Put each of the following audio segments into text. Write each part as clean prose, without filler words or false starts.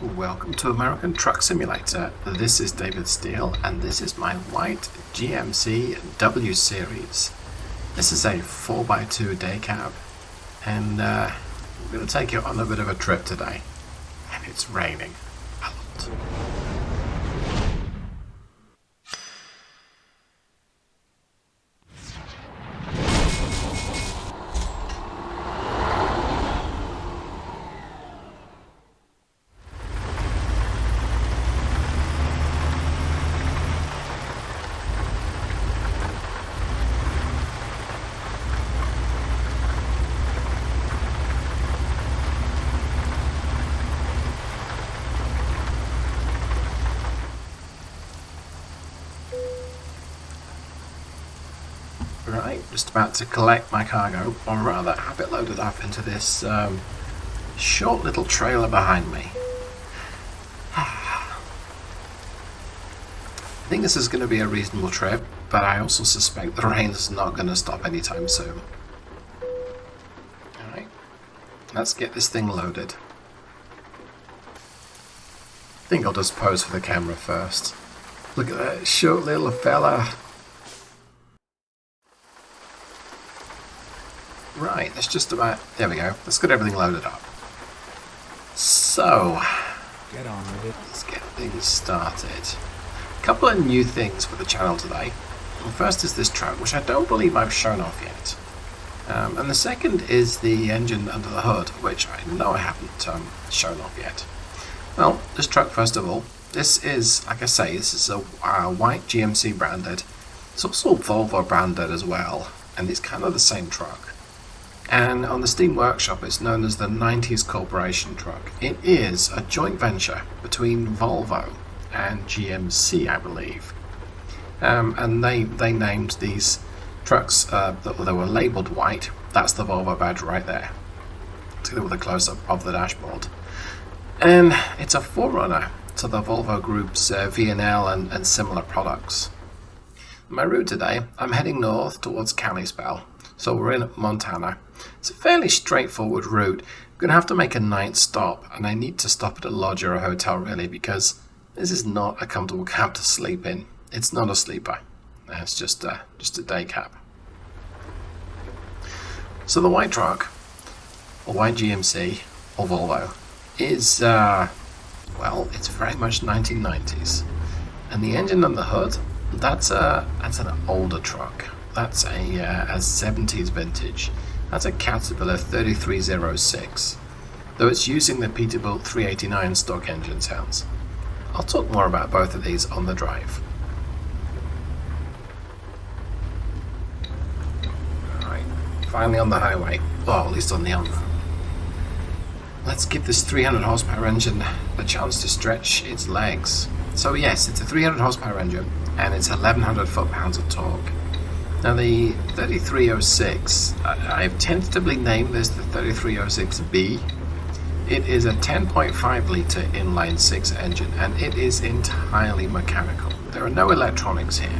Welcome to American Truck Simulator. This is David Steele and this is my white GMC W Series. This is a 4x2 day cab and I'm going to take you on a bit of a trip today, and it's raining a lot. Right, just about to collect my cargo, or rather have it loaded up into this short little trailer behind me. I think this is going to be a reasonable trip, but I also suspect the rain's not going to stop anytime soon. Alright, let's get this thing loaded. I think I'll just pose for the camera first. Look at that short little fella. Right, that's just about... There we go. Let's get everything loaded up. So, get on with it. Let's get things started. A couple of new things for the channel today. The first is this truck, which I don't believe I've shown off yet. And the second is the engine under the hood, which I know I haven't shown off yet. Well, this truck first of all. This is, like I say, this is a white GMC branded. It's also Volvo branded as well, and it's kind of the same truck. And on the Steam Workshop it's known as the 90s Corporation truck. It is a joint venture between Volvo and GMC, I believe. And they named these trucks that were labelled white. That's the Volvo badge right there, together with a close-up of the dashboard. And it's a forerunner to the Volvo Group's V&L and similar products. My route today, I'm heading north towards Kalispell. So we're in Montana. It's a fairly straightforward route. I'm going to have to make a night stop, and I need to stop at a lodge or a hotel really, because this is not a comfortable cab to sleep in. It's not a sleeper. It's just a day cab. So the white truck, or white GMC, or Volvo, is, well, it's very much 1990s. And the engine on the hood, that's an older truck. That's a 70s vintage. That's a Caterpillar 3306, though it's using the Peterbilt 389 stock engine sounds. I'll talk more about both of these on the drive. Alright, finally on the highway, or at least on the on-road. Let's give this 300 horsepower engine a chance to stretch its legs. So yes, it's a 300 horsepower engine, and it's 1100 foot-pounds of torque. Now the 3306, I've tentatively named this the 3306B. It is a 10.5 litre inline 6 engine, and it is entirely mechanical. There are no electronics here.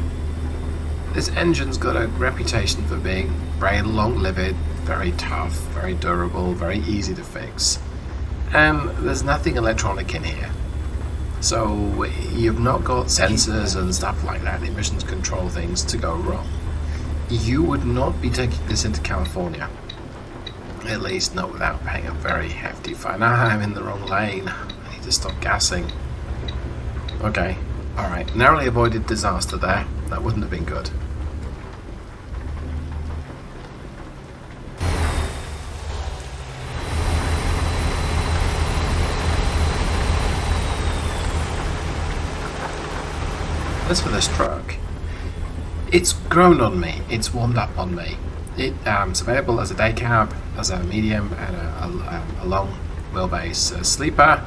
This engine's got a reputation for being very long-lived, very tough, very durable, very easy to fix. And there's nothing electronic in here. So you've not got sensors and stuff like that, emissions control things to go wrong. You would not be taking this into California, at least not without paying a very hefty fine. I'm in the wrong lane. I need to stop gassing. Okay, alright, narrowly avoided disaster there. That wouldn't have been good. As for this truck, it's grown on me, it's warmed up on me. It's available as a day cab, as a medium, and a long wheelbase sleeper,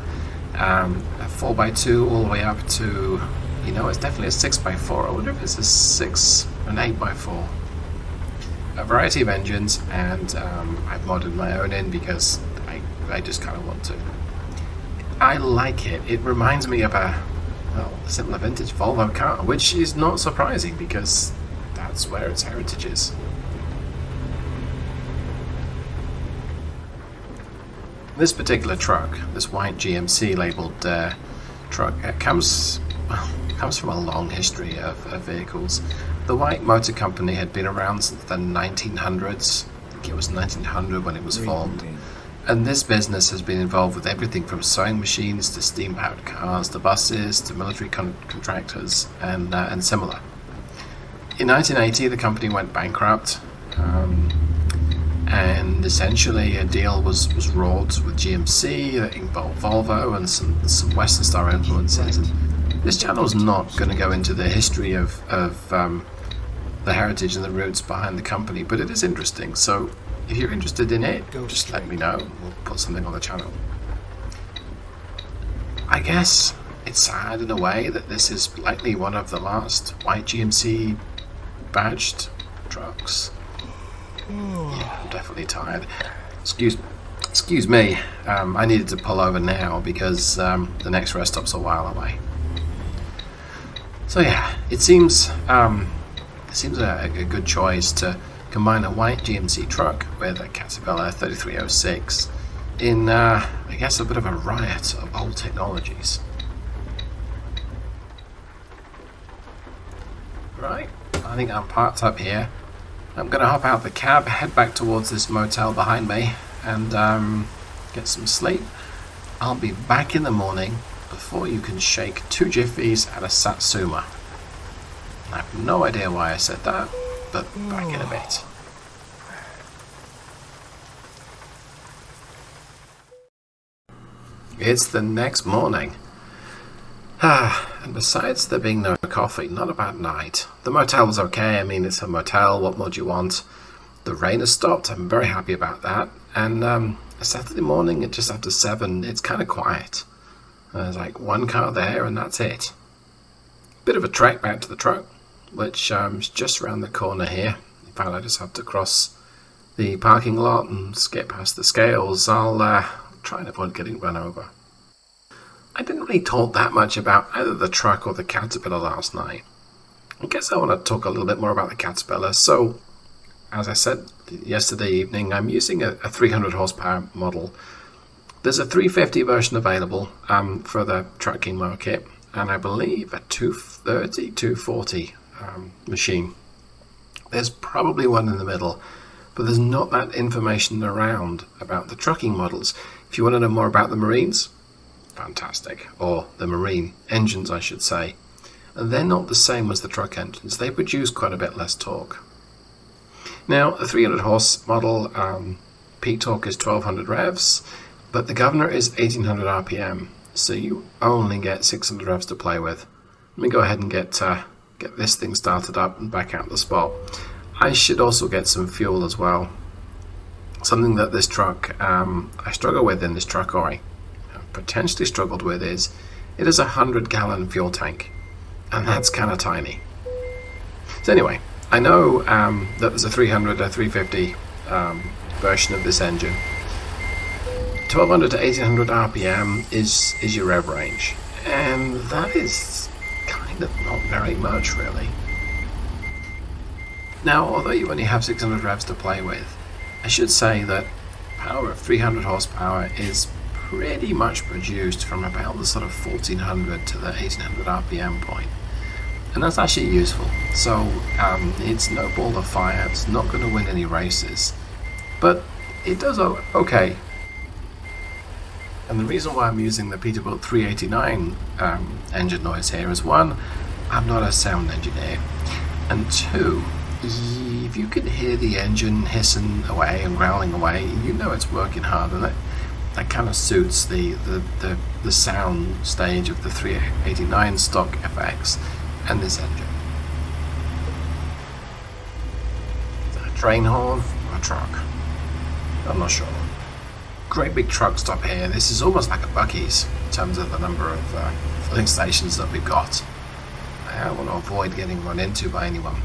a 4x2 all the way up to, you know, it's definitely a 6x4. I wonder if it's a 6 or an 8x4. A variety of engines, and I've modded my own in because I just kind of want to. I like it. It reminds me of a similar vintage Volvo car, which is not surprising because that's where its heritage is. This particular truck, this white GMC labelled truck, comes from a long history of vehicles. The White Motor Company had been around since the 1900s. I think it was 1900 when it was formed. And this business has been involved with everything from sewing machines to steam-powered cars to buses to military contractors and similar. In 1980, the company went bankrupt, and essentially a deal was wrought with GMC that involved Volvo and some Western Star influences. And this channel is not going to go into the history of the heritage and the roots behind the company, but it is interesting. So if you're interested in it, just let me know. We'll put something on the channel. I guess it's sad in a way that this is likely one of the last white GMC badged trucks. Yeah, I'm definitely tired. Excuse me. I needed to pull over now because the next rest stop's a while away. So yeah, it seems a good choice to combine a white GMC truck with a Caterpillar 3306 in, I guess, a bit of a riot of old technologies. Right, I think I'm parked up here. I'm going to hop out the cab, head back towards this motel behind me, and get some sleep. I'll be back in the morning before you can shake 2 jiffies at a Satsuma. I have no idea why I said that, but back in a bit. It's the next morning. And besides there being no coffee, not a bad night. The motel was okay. I mean, it's a motel. What more do you want? The rain has stopped. I'm very happy about that. And Saturday morning, at just after 7, it's kind of quiet. There's like one car there, and that's it. Bit of a trek back to the truck, which is just around the corner here. In fact, I just have to cross the parking lot and skip past the scales. I'll try and avoid getting run over. I didn't really talk that much about either the truck or the Caterpillar last night. I guess I want to talk a little bit more about the Caterpillar. So, as I said yesterday evening, I'm using a 300 horsepower model. There's a 350 version available for the trucking market, and I believe a 230, 240 machine. There's probably one in the middle, but there's not that information around about the trucking models. If you want to know more about the Marines, fantastic, or the Marine engines I should say, and they're not the same as the truck engines. They produce quite a bit less torque. Now, the 300 horse model, peak torque is 1200 revs, but the governor is 1800 RPM, so you only get 600 revs to play with. Let me go ahead and get this thing started up and back out the spot. I should also get some fuel as well. Something that this truck, I struggle with in this truck, or I potentially struggled with, is it is a 100-gallon fuel tank, and that's kind of tiny. So anyway, I know that there's a 300 or 350 version of this engine. 1200 to 1800 RPM is your rev range, and that is kind of not very much really. Now, although you only have 600 revs to play with, I should say that power of 300 horsepower is pretty much produced from about the sort of 1400 to the 1800 RPM point, and that's actually useful. So it's no ball of fire. It's not going to win any races, but it does okay. And the reason why I'm using the Peterbilt 389 engine noise here is, one, I'm not a sound engineer, and two, if you can hear the engine hissing away and growling away, you know it's working hard, and that kind of suits the sound stage of the 389 stock FX and this engine. Is that a train horn or a truck? I'm not sure. Great big truck stop here. This is almost like a Buc-ee's in terms of the number of filling stations that we've got. I want to avoid getting run into by anyone.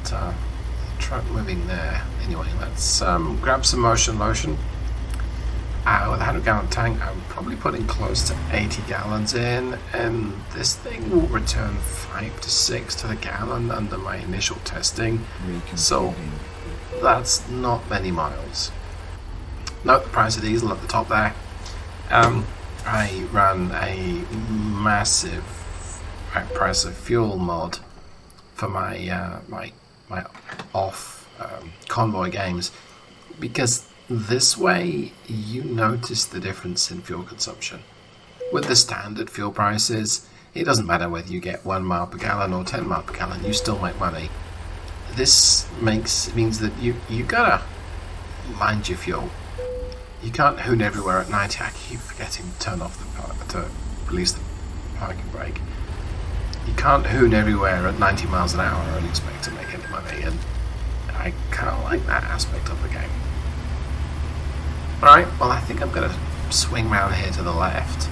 But, truck moving there. Anyway, let's grab some motion lotion. With a 100-gallon tank, I'm probably putting close to 80 gallons in, and this thing will return 5 to 6 to the gallon under my initial testing. So that's not many miles. Note the price of diesel at the top there. I ran a massive price of fuel mod for my my off convoy games, because this way you notice the difference in fuel consumption. With the standard fuel prices, it doesn't matter whether you get 1 mile per gallon or 10 mile per gallon, you still make money. This means that you gotta mind your fuel. You can't hoon everywhere at night. I keep forgetting to turn off to release the parking brake. You can't hoon everywhere at 90 miles an hour and expect to make any money, and I kind of like that aspect of the game. Alright, well, I think I'm going to swing round here to the left.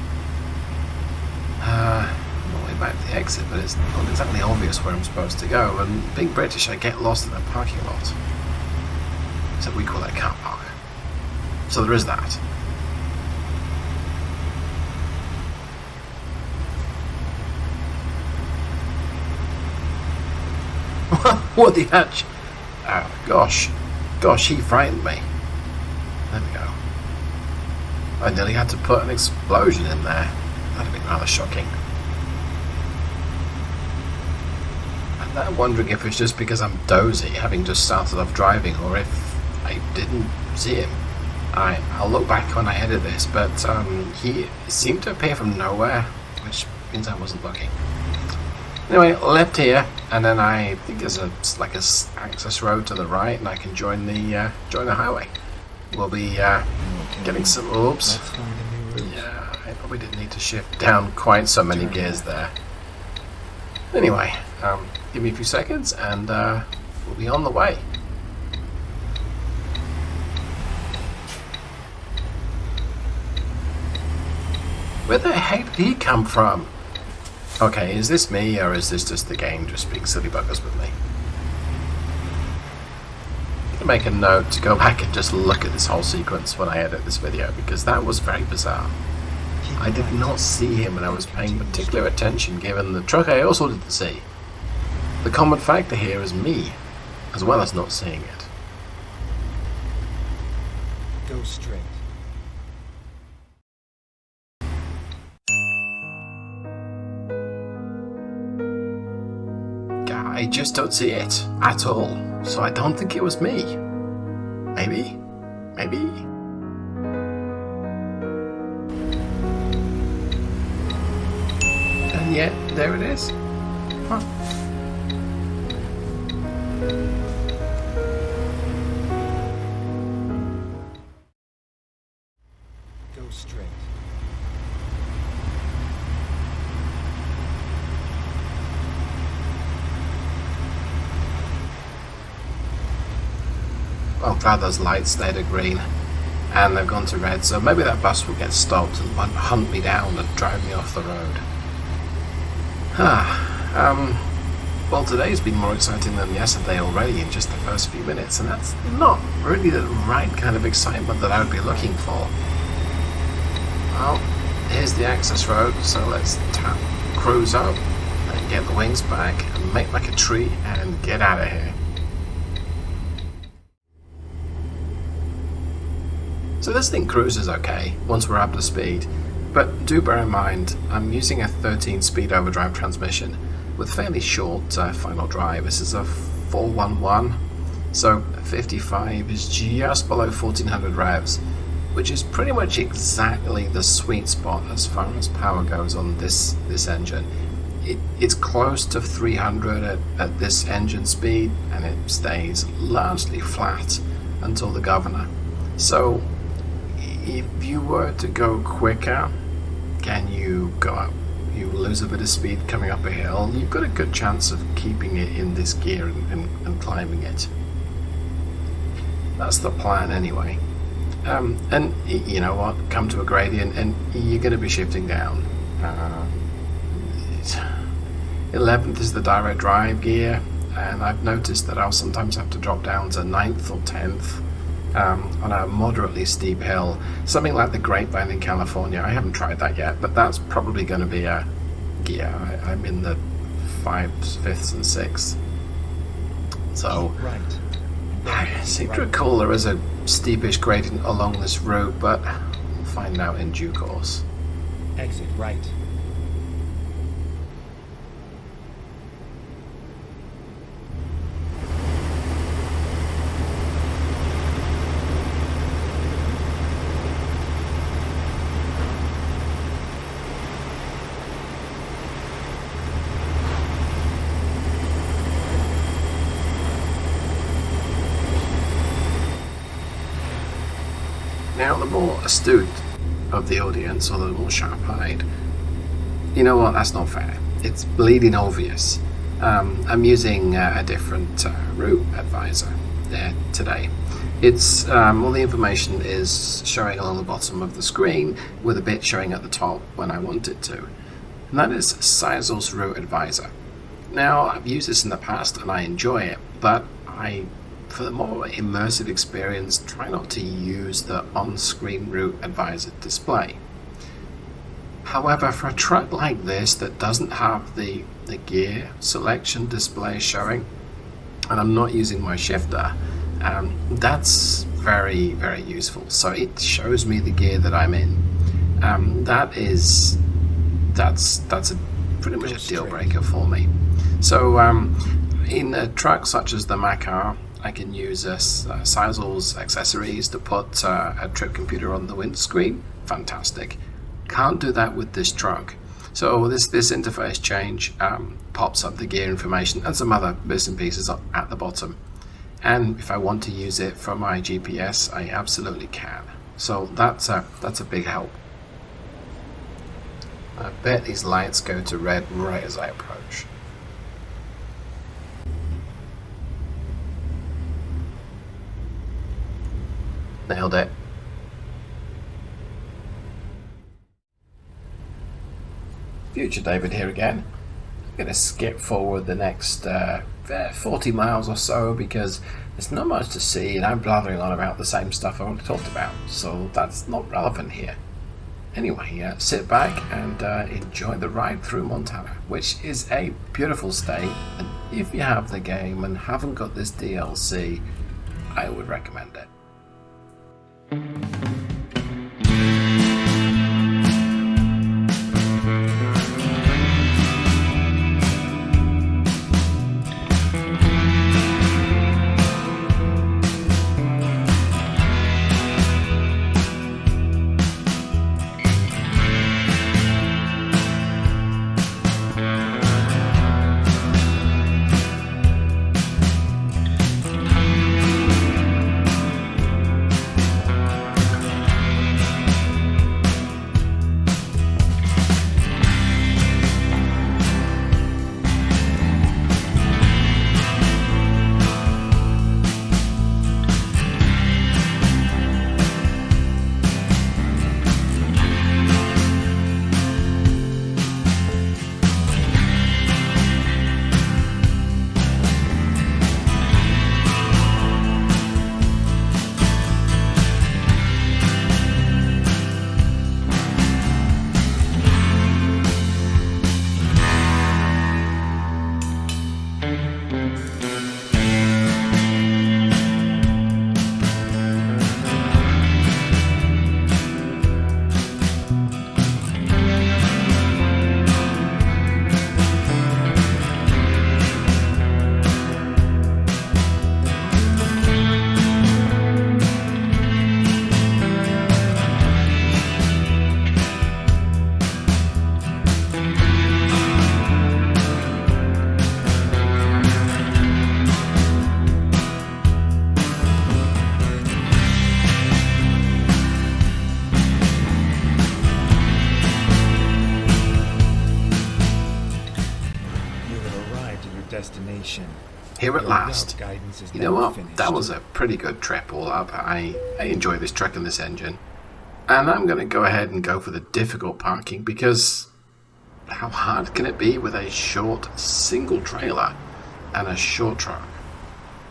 I'm all the way back to the exit, but it's not exactly obvious where I'm supposed to go, and being British, I get lost in a parking lot. So we call it a car park. So there is that. What the hatch? Oh, gosh, he frightened me. There we go. I nearly had to put an explosion in there. That'd have been rather shocking. I'm wondering if it's just because I'm dozy, having just started off driving, or if I didn't see him. I'll look back when I edit this, but he seemed to appear from nowhere, which means I wasn't looking. Anyway, left here, and then I think there's a access road to the right, and I can join the highway. We'll be getting some. Oops. Yeah, I probably didn't need to shift down quite so many gears there. Anyway, give me a few seconds, and we'll be on the way. Where the heck did he come from? Okay, is this me, or is this just the game just being silly buggers with me? I'm going to make a note to go back and just look at this whole sequence when I edit this video, because that was very bizarre. I did not see him, and I was paying particular attention given the truck I also didn't see. The common factor here is me, as well as not seeing it. Go straight. I just don't see it at all, so I don't think it was me. Maybe? And yet, there it is. Huh. Go straight. I'm glad those lights stayed at green and they've gone to red, so maybe that bus will get stopped and won't hunt me down and drive me off the road. Well, today's been more exciting than yesterday already in just the first few minutes, and that's not really the right kind of excitement that I would be looking for. Well, here's the access road, so let's cruise up and get the wings back and make like a tree and get out of here. So this thing cruises okay once we're up to speed, but do bear in mind I'm using a 13-speed overdrive transmission with fairly short final drive. This is a 411, so 55 is just below 1400 revs, which is pretty much exactly the sweet spot as far as power goes on this engine. It's close to 300 at this engine speed, and it stays largely flat until the governor. So if you were to go quicker, can you go up? You lose a bit of speed coming up a hill, you've got a good chance of keeping it in this gear and climbing it. That's the plan anyway. And you know what, come to a gradient and you're going to be shifting down. 11th is the direct drive gear, and I've noticed that I'll sometimes have to drop down to 9th or 10th on a moderately steep hill, something like the Grapevine in California. I haven't tried that yet, but that's probably going to be a I'm in the 5th, 5th and 6th. So right. I seem to recall there is a steepish gradient along this route, but we'll find out in due course. Exit right. Now, the more astute of the audience, or the more sharp-eyed, you know what, that's not fair. It's bleeding obvious. I'm using a different route advisor there today. It's all the information is showing along the bottom of the screen with a bit showing at the top when I want it to. And that is Seizel's Route Advisor. Now, I've used this in the past and I enjoy it, but for the more immersive experience, try not to use the on-screen route advisor display. However, for a truck like this that doesn't have the gear selection display showing, and I'm not using my shifter, that's very, very useful. So it shows me the gear that I'm in. That's pretty much a deal breaker for me. So in a truck such as the Macar, I can use Seizel's accessories to put a trip computer on the windscreen. Fantastic. Can't do that with this truck. So this interface change pops up the gear information and some other bits and pieces at the bottom. And if I want to use it for my GPS, I absolutely can. So that's a big help. I bet these lights go to red right as I approach. Nailed it. Future David here again. I'm going to skip forward the next 40 miles or so because there's not much to see and I'm blathering on about the same stuff I already talked about, so that's not relevant here. Anyway, sit back and enjoy the ride through Montana, which is a beautiful state, and if you have the game and haven't got this DLC, I would recommend it. Destination. Here at last. You know what? That was a pretty good trip all up. I enjoy this truck and this engine. And I'm going to go ahead and go for the difficult parking because how hard can it be with a short single trailer and a short truck?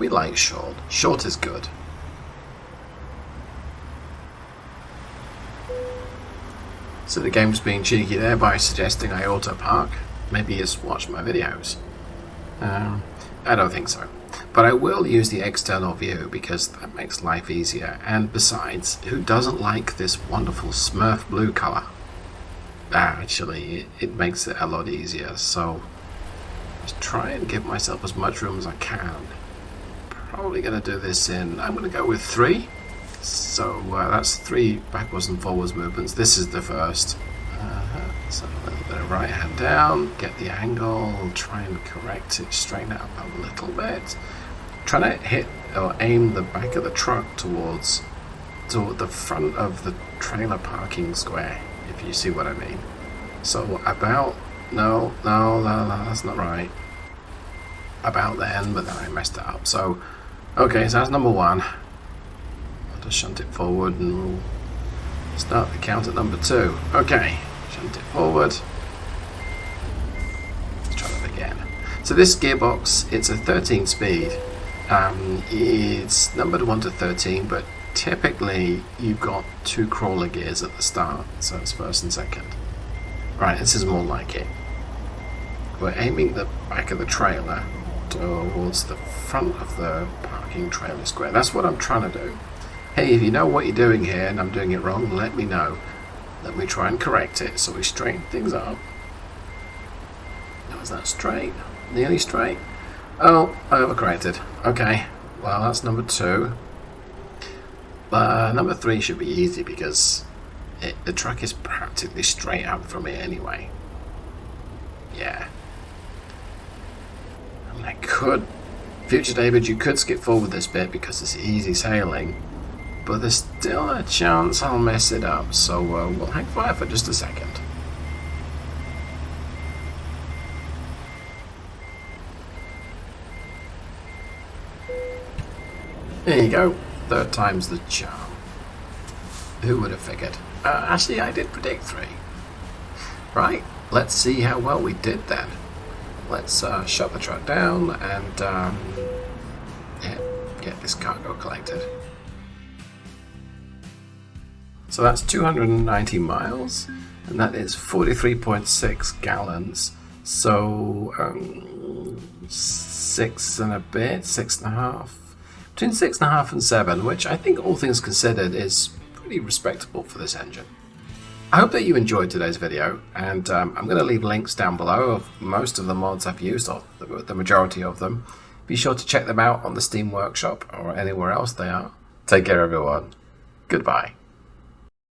We like short. Short is good. So the game's being cheeky there by suggesting I auto park. Maybe it's watched my videos. I don't think so. But I will use the external view because that makes life easier. And besides, who doesn't like this wonderful Smurf blue color? Actually, it makes it a lot easier. So just try and give myself as much room as I can. Probably going to do this in, I'm going to go with 3. So that's 3 backwards and forwards movements. This is the first. So a little bit of right hand down, get the angle, try and correct it, straighten it up a little bit. Try to hit or aim the back of the truck toward the front of the trailer parking square, if you see what I mean. So about, no, that's not right. About then, but then I messed it up. So, okay, so that's number 1. I'll just shunt it forward and we'll start the count at number 2. Okay. Shunt it forward. Let's try that again. So this gearbox, it's a 13 speed. It's numbered 1 to 13, but typically you've got 2 crawler gears at the start, so it's first and second. Right, this is more like it. We're aiming the back of the trailer towards the front of the parking trailer square. That's what I'm trying to do. Hey, if you know what you're doing here and I'm doing it wrong, let me know. Let me try and correct it so we straighten things up. Now, is that straight? Nearly straight? Oh, I overcorrected. Okay, well that's number 2. Number 3 should be easy because the truck is practically straight up from here anyway. Yeah. I mean, I could, future David, you could skip forward this bit because it's easy sailing. But there's still a chance I'll mess it up, so we'll hang fire for just a second. There you go, 3rd time's the charm. Who would have figured? Actually, I did predict 3. Right, let's see how well we did then. Let's shut the truck down and yeah, get this cargo collected. So that's 290 miles, and that is 43.6 gallons. So 6 and a bit, 6.5, between 6.5 and 7, which I think all things considered is pretty respectable for this engine. I hope that you enjoyed today's video, and I'm going to leave links down below of most of the mods I've used, or the majority of them. Be sure to check them out on the Steam Workshop or anywhere else they are. Take care everyone. Goodbye.